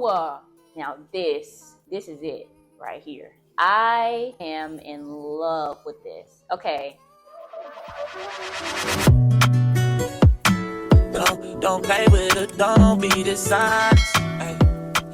Now this is it right here. I am in love with this. Okay. Don't play with it, don't be dishonest.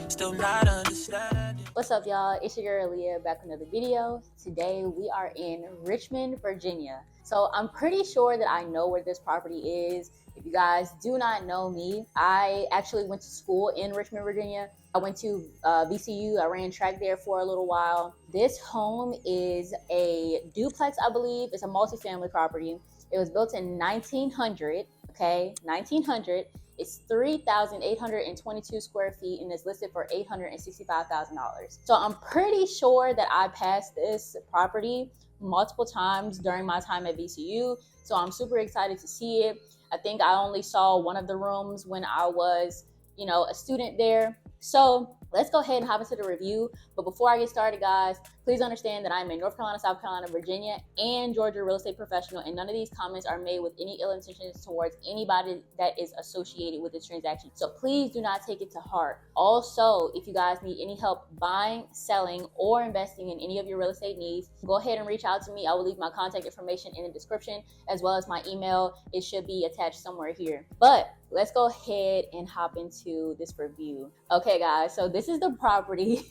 Still not understanding. What's up, y'all? It's your girl Aaliyah back with another video. Today we are in Richmond, Virginia. So I'm pretty sure that I know where this property is. If you guys do not know me, I actually went to school in Richmond, Virginia. I went to VCU. I ran track there for a little while. This home is a duplex, I believe. It's a multifamily property. It was built in 1900, okay? 1900. It's 3,822 square feet and it's listed for $865,000. So I'm pretty sure that I passed this property multiple times during my time at VCU. So I'm super excited to see it. I think I only saw one of the rooms when I was, a student there. So let's go ahead and hop into the review. But before I get started, guys, please understand that I'm a North Carolina, South Carolina, Virginia, and Georgia real estate professional, and none of these comments are made with any ill intentions towards anybody that is associated with this transaction. So please do not take it to heart. Also, if you guys need any help buying, selling, or investing in any of your real estate needs, go ahead and reach out to me. I will leave my contact information in the description as well as my email. It should be attached somewhere here. But let's go ahead and hop into this review. Okay, guys, so this is the property.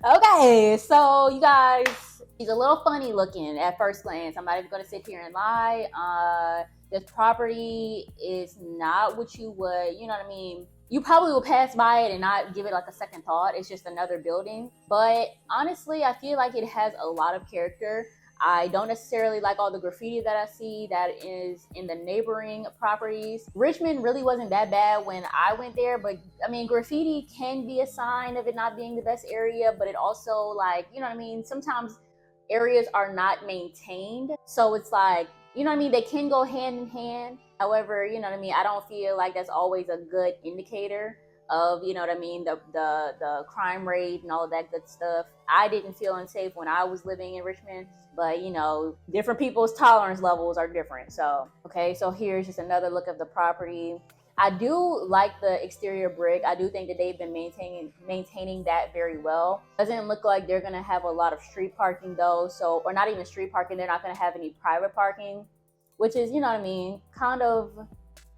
Okay, so you guys, he's a little funny looking at first glance. I'm not even going to sit here and lie. This property is not what you would, you probably will pass by it and not give it like a second thought. It's just another building. But honestly, I feel like it has a lot of character. I don't necessarily like all the graffiti that I see that is in the neighboring properties. Richmond really wasn't that bad when I went there, but graffiti can be a sign of it not being the best area, but it also sometimes areas are not maintained. So it's like, they can go hand in hand. However, I don't feel like that's always a good indicator of, the crime rate and all of that good stuff. I didn't feel unsafe when I was living in Richmond, but different people's tolerance levels are different. So, okay, so here's just another look of the property. I do like the exterior brick. I do think that they've been maintaining that very well. Doesn't look like they're gonna have a lot of street parking though. So, or not even street parking, they're not gonna have any private parking, which is, kind of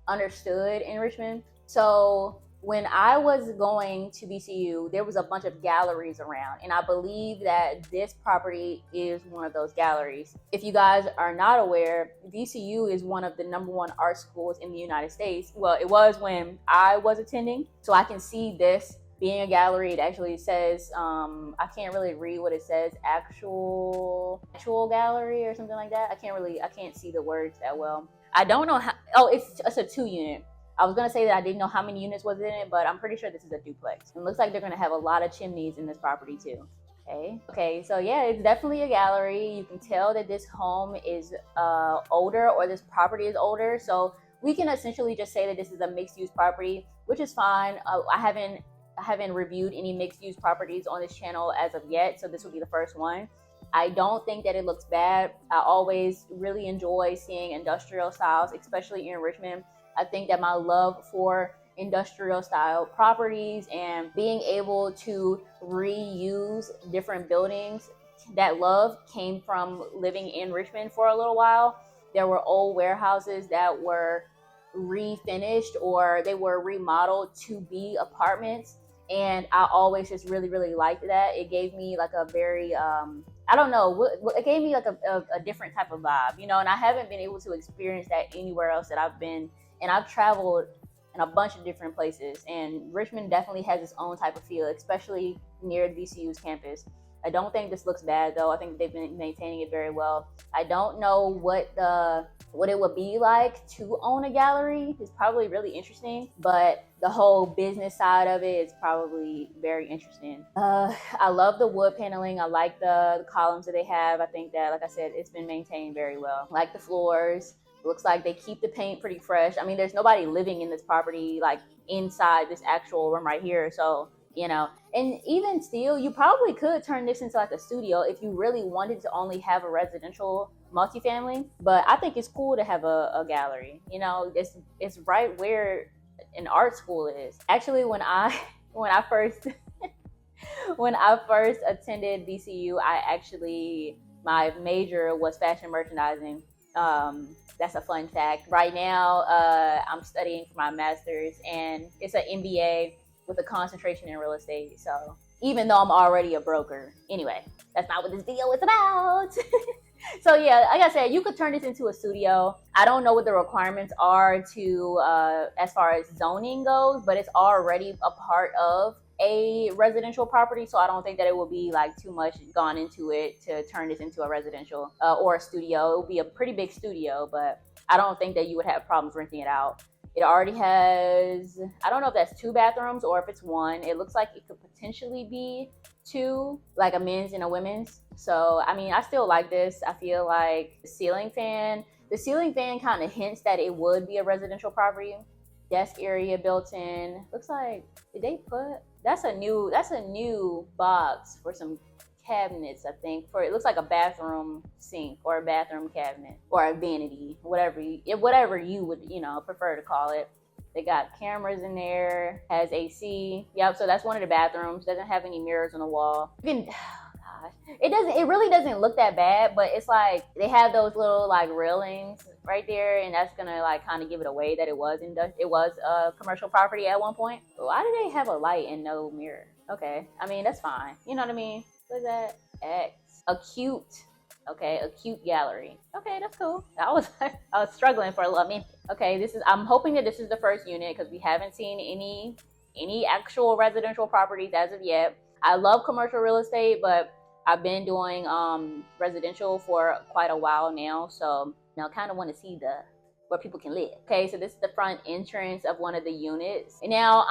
understood in Richmond. So when I was going to VCU, there was a bunch of galleries around, and I believe that this property is one of those galleries. If you guys are not aware, VCU is one of the #1 art schools in the United States. Well, it was when I was attending, so I can see this being a gallery. It actually says, I can't really read what it says, actual gallery or something like that. I can't see the words that well. I don't know how, it's a 2-unit. I was going to say that I didn't know how many units was in it, but I'm pretty sure this is a duplex. It looks like they're going to have a lot of chimneys in this property too. Okay, so yeah, it's definitely a gallery. You can tell that this home is older, or this property is older. So we can essentially just say that this is a mixed-use property, which is fine. I haven't reviewed any mixed-use properties on this channel as of yet, so this will be the first one. I don't think that it looks bad. I always really enjoy seeing industrial styles, especially in Richmond. I think that my love for industrial style properties and being able to reuse different buildings, that love came from living in Richmond for a little while. There were old warehouses that were refinished or they were remodeled to be apartments. And I always just really, really liked that. It gave me like a very, it gave me like a different type of vibe, and I haven't been able to experience that anywhere else that I've been. And I've traveled in a bunch of different places, and Richmond definitely has its own type of feel, especially near VCU's campus. I don't think this looks bad though. I think they've been maintaining it very well. I don't know what it would be like to own a gallery. It's probably really interesting, but the whole business side of it is probably very interesting. I love the wood paneling. I like the columns that they have. I think that, like I said, it's been maintained very well. I like the floors. Looks like they keep the paint pretty fresh. There's nobody living in this property, like inside this actual room right here. So, and even still, you probably could turn this into like a studio if you really wanted to only have a residential multifamily. But I think it's cool to have a gallery. It's right where an art school is. Actually, when I when I first when I first attended VCU, my major was fashion merchandising. That's a fun fact. Right now, I'm studying for my master's, and it's an MBA with a concentration in real estate. So even though I'm already a broker, anyway, that's not what this video is about. So yeah, like I said, you could turn this into a studio. I don't know what the requirements are to as far as zoning goes, but it's already a part of a residential property, so I don't think that it will be like too much gone into it to turn this into a residential or a studio. It would be a pretty big studio, but I don't think that you would have problems renting it out. It already has, I don't know if that's 2 bathrooms or if it's 1. It looks like it could potentially be 2, like a men's and a women's. So I mean, I still like this. I feel like the ceiling fan kind of hints that it would be a residential property. Desk area built in. Looks like, did they put, that's a new box for some cabinets, I think. For, it looks like a bathroom sink or a bathroom cabinet or a vanity, whatever you would, prefer to call it. They got cameras in there, has AC. Yep, so that's one of the bathrooms. Doesn't have any mirrors on the wall. It really doesn't look that bad, but it's like they have those little like railings right there, and that's gonna like kind of give it away that it was a commercial property at one point. Why do they have a light and no mirror? Okay, I mean, that's fine. You know what I mean? What is that? X. Acute. Okay, acute gallery. Okay, that's cool. I was struggling for a little minute. Okay, I'm hoping that this is the first unit because we haven't seen any actual residential properties as of yet. I love commercial real estate, but I've been doing residential for quite a while now, so now kind of want to see where people can live. Okay, so this is the front entrance of one of the units. And now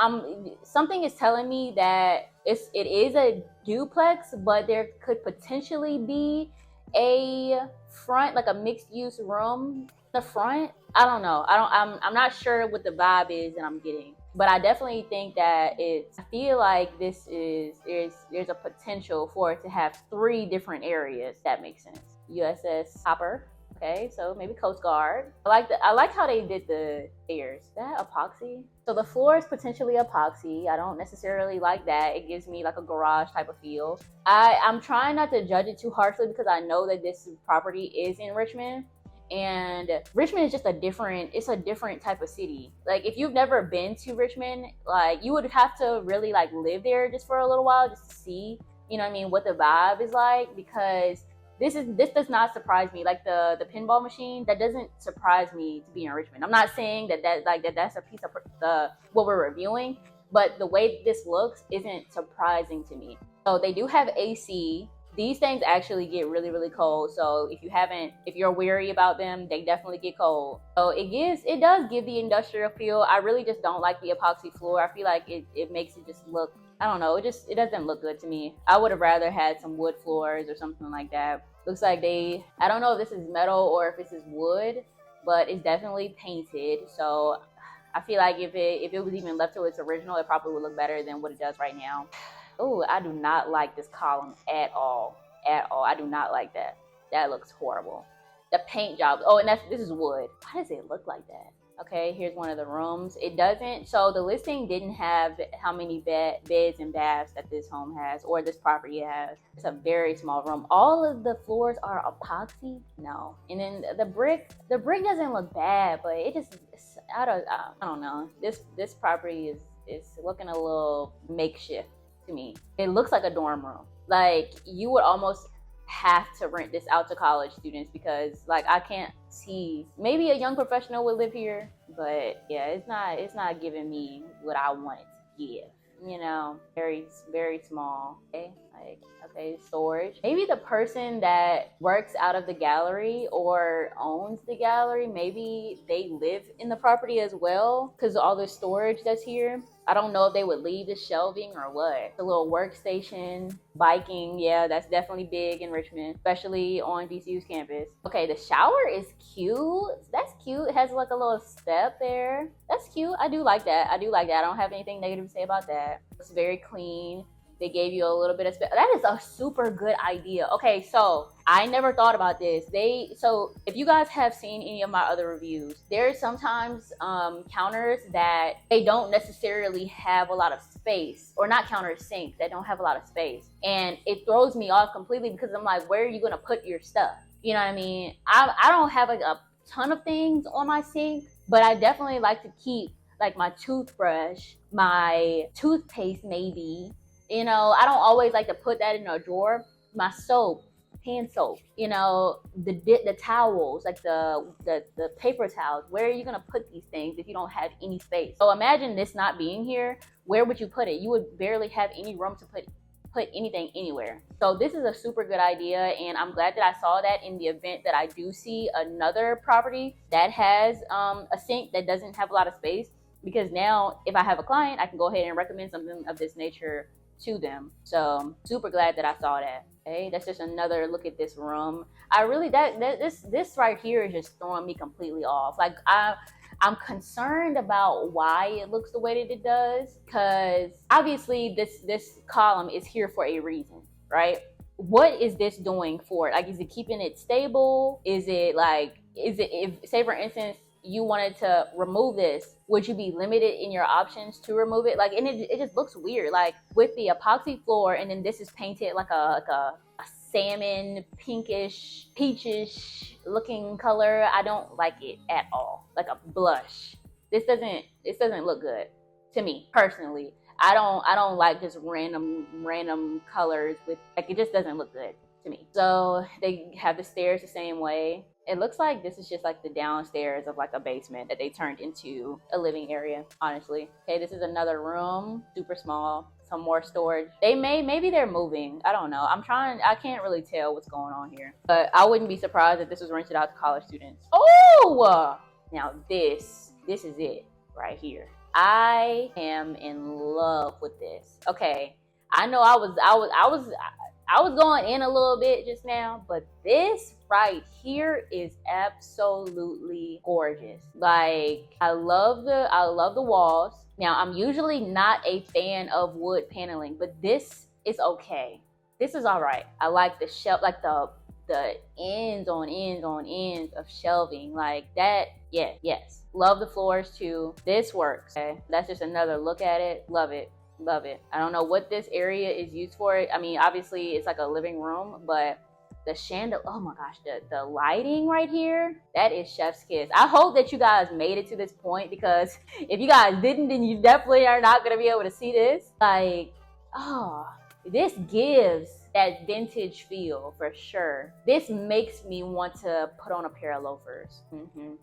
something is telling me that it is a duplex, but there could potentially be a front, like a mixed use room in the front. I don't know. I'm not sure what the vibe is that I'm getting. But I definitely think that I feel like there's a potential for it to have 3 different areas. That makes sense. USS Hopper. Okay, so maybe Coast Guard. I like how they did the stairs. Is that epoxy? So the floor is potentially epoxy. I don't necessarily like that. It gives me like a garage type of feel. I'm trying not to judge it too harshly because I know that this property is in Richmond. And Richmond is just a different type of city. Like if you've never been to Richmond, like you would have to really like live there just for a little while just to see, what the vibe is like, because this does not surprise me. Like the pinball machine, that doesn't surprise me to be in Richmond. I'm not saying that's a piece of what we're reviewing, but the way this looks isn't surprising to me. So they do have AC. These things actually get really, really cold. So if you're weary about them, they definitely get cold. So it does give the industrial feel. I really just don't like the epoxy floor. I feel like it makes it just look, I don't know, it doesn't look good to me. I would have rather had some wood floors or something like that. Looks like I don't know if this is metal or if this is wood, but it's definitely painted. So I feel like if it was even left to its original, it probably would look better than what it does right now. Oh, I do not like this column at all. I do not like that. That looks horrible. The paint job. Oh, and this is wood. Why does it look like that? Okay, here's one of the rooms. It doesn't. So the listing didn't have how many beds and baths that this home has or this property has. It's a very small room. All of the floors are epoxy. No. And then the brick doesn't look bad, but I don't know. This property is looking a little makeshift to me. It looks like a dorm room. Like you would almost have to rent this out to college students because like I can't see, maybe a young professional would live here, but yeah, it's not giving me what I want it to give. Very, very small. Okay, storage. Maybe the person that works out of the gallery or owns the gallery, maybe they live in the property as well because all the storage that's here. I don't know if they would leave the shelving or what. The little workstation, biking, yeah, that's definitely big in Richmond, especially on VCU's campus. Okay, the shower is cute. That's cute. It has like a little step there. That's cute. I do like that. I don't have anything negative to say about that. It's very clean. They gave you a little bit of space. That is a super good idea. Okay, so I never thought about this. So if you guys have seen any of my other reviews, there's sometimes counters that they don't necessarily have a lot of space, or not counters, sinks that don't have a lot of space, and it throws me off completely because I'm like, where are you gonna put your stuff? You know what I mean? I don't have like a ton of things on my sink, but I definitely like to keep like my toothbrush, my toothpaste maybe. You know, I don't always like to put that in a drawer. My soap, hand soap, you know, the towels, like the paper towels. Where are you gonna put these things if you don't have any space? So imagine this not being here. Where would you put it? You would barely have any room to put anything anywhere. So this is a super good idea, and I'm glad that I saw that in the event that I do see another property that has a sink that doesn't have a lot of space, because now if I have a client, I can go ahead and recommend something of this nature to them. So super glad that I saw that. Okay, that's just another look at this room. I really this right here is just throwing me completely off. Like I'm concerned about why it looks the way that it does, because obviously this column is here for a reason, right? What is this doing for it? Like, is it keeping it stable? Is it if, say for instance, you wanted to remove this, would you be limited in your options to remove it? Like, and it just looks weird, like with the epoxy floor, and then this is painted like a salmon, pinkish, peachish looking color. I don't like it at all. Like a blush. This doesn't look good to me personally. I don't like just random colors with, like, it just doesn't look good to me. So they have the stairs the same way. It looks like this is just like the downstairs of like a basement that they turned into a living area, honestly. Okay, this is another room, super small, some more storage. Maybe they're moving. I don't know. I can't really tell what's going on here. But I wouldn't be surprised if this was rented out to college students. Oh! Now this is it right here. I am in love with this. Okay, I know I was going in a little bit just now, but this right here is absolutely gorgeous. Like, I love the walls. Now, I'm usually not a fan of wood paneling, but this is okay. This is all right. I like the shelf, like the ends on ends of shelving, like that. Yeah, yes. Love the floors too. This works. Okay, that's just another look at it. Love it. Love it. I don't know what this area is used for. I mean, obviously it's like a living room, but the chandelier, oh my gosh, the lighting right here, that is chef's kiss. I hope that you guys made it to this point, because if you guys didn't, then you definitely are not going to be able to see this. Like, oh, this gives that vintage feel for sure. This makes me want to put on a pair of loafers.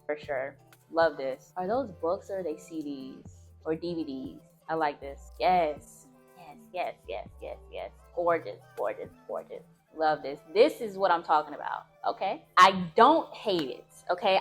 For sure. Love this. Are those books, or are they CDs or DVDs? I like this. Yes. Gorgeous. Love this. This is what I'm talking about. Okay. I don't hate it. Okay.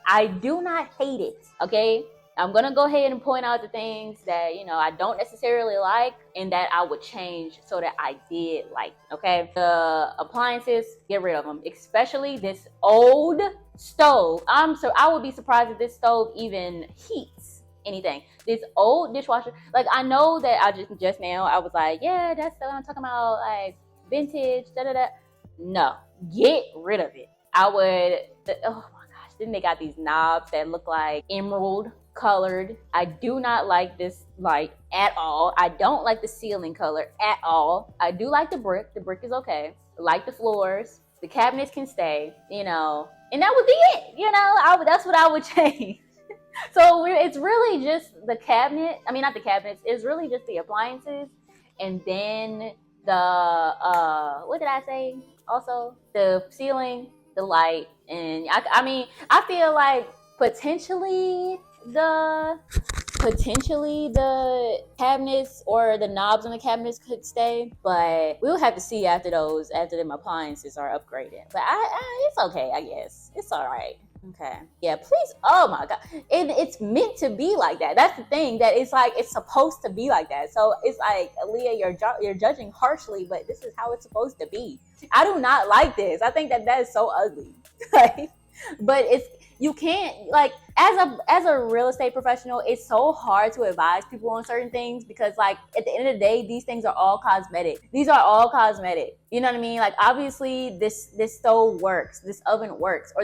I do not hate it. Okay. I'm gonna go ahead and point out the things that, you know, I don't necessarily like and that I would change so that I did like. Okay. The appliances, get rid of them. Especially this old stove. I would be surprised if this stove even heats anything. This old dishwasher, like, I know that I just now I was like, yeah, that's what I'm talking about, like vintage, No, get rid of it. I would. Oh my gosh, then they got these knobs that look like emerald colored. I do not like this light at all. I don't like the ceiling color at all. I do like the brick. The brick is okay. I like the floors. The cabinets can stay, you know, and that would be it. You know, that's what I would change. So it's really just the cabinet. I mean, not the cabinets. It's really just the appliances, and then the what did I say? Also, the ceiling, the light, and I mean, I feel like potentially the cabinets or the knobs on the cabinets could stay, but we'll have to see after them appliances are upgraded. But it's okay, I guess. It's all right. Okay. Yeah, please. Oh my God. And it's meant to be like that. That's the thing, that it's like, it's supposed to be like that. So it's like, Aaliyah, you're judging harshly, but this is how it's supposed to be. I do not like this. I think that is so ugly. Like, but you can't, like, as a real estate professional, it's so hard to advise people on certain things because, like, at the end of the day, these things are all cosmetic. These are all cosmetic. You know what I mean? Like, obviously this stove works, this oven works, or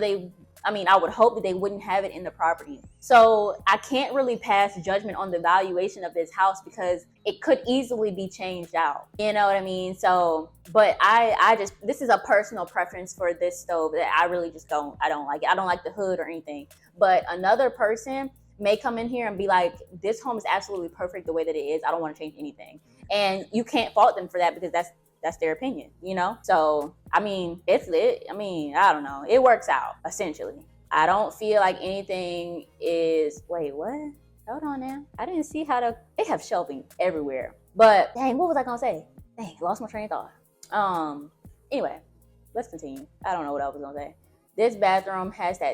I would hope that they wouldn't have it in the property. So I can't really pass judgment on the valuation of this house because it could easily be changed out. You know what I mean? So, but I just, this is a personal preference for this stove that I really just I don't like it. I don't like the hood or anything. But another person may come in here and be like, this home is absolutely perfect the way that it is. I don't want to change anything. And you can't fault them for that because that's their opinion, you know? So, I mean, it's lit. I mean, I don't know. It works out, essentially. I don't feel like anything is, wait, what? Hold on now. I didn't see they have shelving everywhere. But, dang, what was I gonna say? Dang, lost my train of thought. Anyway, let's continue. I don't know what I was gonna say. This bathroom has I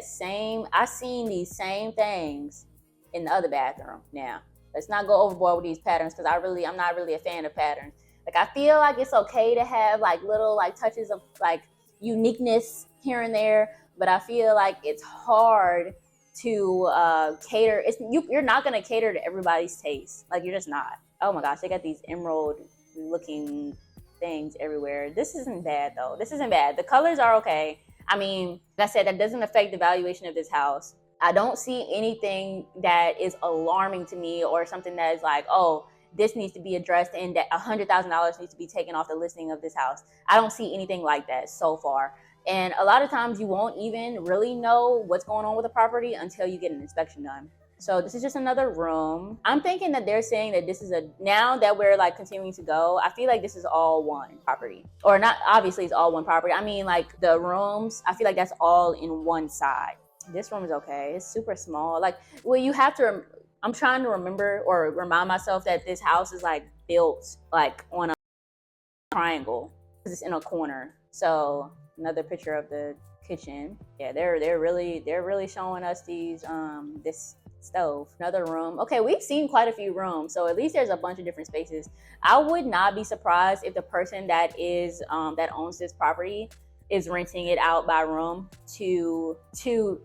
seen these same things in the other bathroom. Now, let's not go overboard with these patterns because I'm not really a fan of patterns. Like, I feel like it's okay to have like little like touches of like uniqueness here and there, but I feel like it's hard to cater. You're not gonna cater to everybody's taste. Like, you're just not. Oh my gosh, they got these emerald looking things everywhere. This isn't bad though. This isn't bad. The colors are okay. I mean, like I said, that doesn't affect the valuation of this house. I don't see anything that is alarming to me or something that is like, oh, this needs to be addressed and that $100,000 needs to be taken off the listing of this house. I don't see anything like that so far. And a lot of times you won't even really know what's going on with the property until you get an inspection done. So this is just another room. I'm thinking that they're saying that this is now that we're like continuing to go, I feel like this is all one property. Or not, obviously it's all one property. I mean, like the rooms, I feel like that's all in one side. This room is okay. It's super small. Like, well, you have to, I'm trying to remember or remind myself that this house is like built like on a triangle because it's in a corner. So another picture of the kitchen. Yeah, they're really showing us these this stove. Another room. Okay, we've seen quite a few rooms, so at least there's a bunch of different spaces. I would not be surprised if the person that is that owns this property is renting it out by room to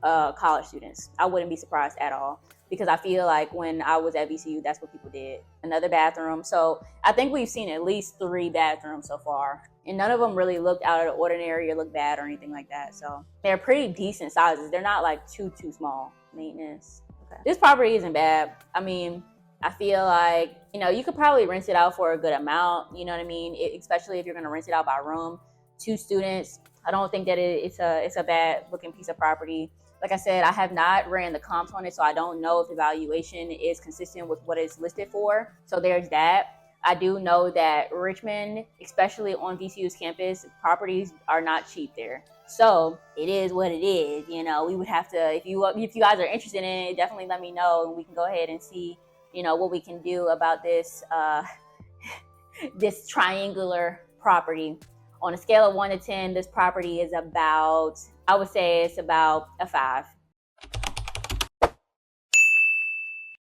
college students. I wouldn't be surprised at all because I feel like when I was at VCU, that's what people did. Another bathroom. So I think we've seen at least 3 bathrooms so far. And none of them really looked out of the ordinary or looked bad or anything like that. So they're pretty decent sizes. They're not like too small. Maintenance. Okay. This property isn't bad. I mean, I feel like, you know, you could probably rent it out for a good amount. You know what I mean? Especially if you're going to rent it out by room. 2 students. I don't think that it's a bad looking piece of property. Like I said, I have not ran the comps on it, so I don't know if the valuation is consistent with what it's listed for. So there's that. I do know that Richmond, especially on VCU's campus, properties are not cheap there. So it is what it is. You know, we would have to, if you guys are interested in it, definitely let me know and we can go ahead and see, you know, what we can do about this this triangular property. On a scale of 1 to 10, this property is about, I would say it's about a 5.